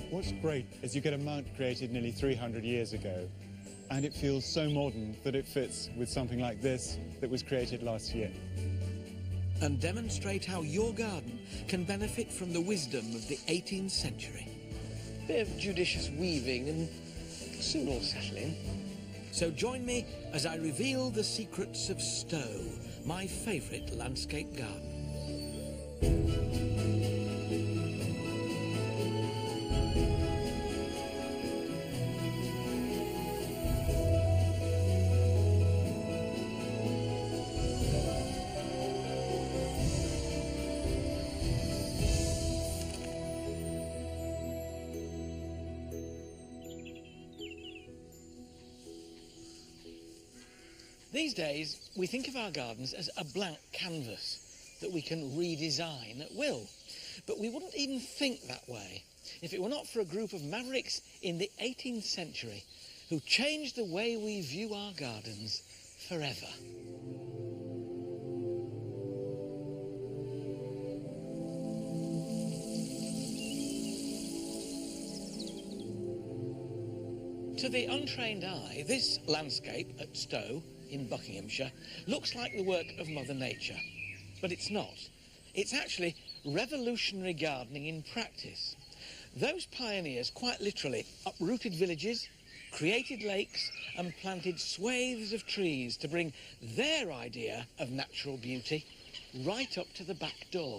Speaker 3: What's great is you get a mount created nearly 300 years ago, and it feels so modern that it fits with something like this that was created last year.
Speaker 1: And demonstrate how your garden can benefit from the wisdom of the 18th century.
Speaker 4: Bit of judicious weaving and soon all settle in.
Speaker 1: So join me as I reveal the secrets of Stowe, my favourite landscape garden. These days, we think of our gardens as a blank canvas that we can redesign at will. But we wouldn't even think that way if it were not for a group of mavericks in the 18th century who changed the way we view our gardens forever. To the untrained eye, this landscape at Stowe in Buckinghamshire looks like the work of Mother Nature. But it's not. It's actually revolutionary gardening in practice. Those pioneers quite literally uprooted villages, created lakes and planted swathes of trees to bring their idea of natural beauty right up to the back door.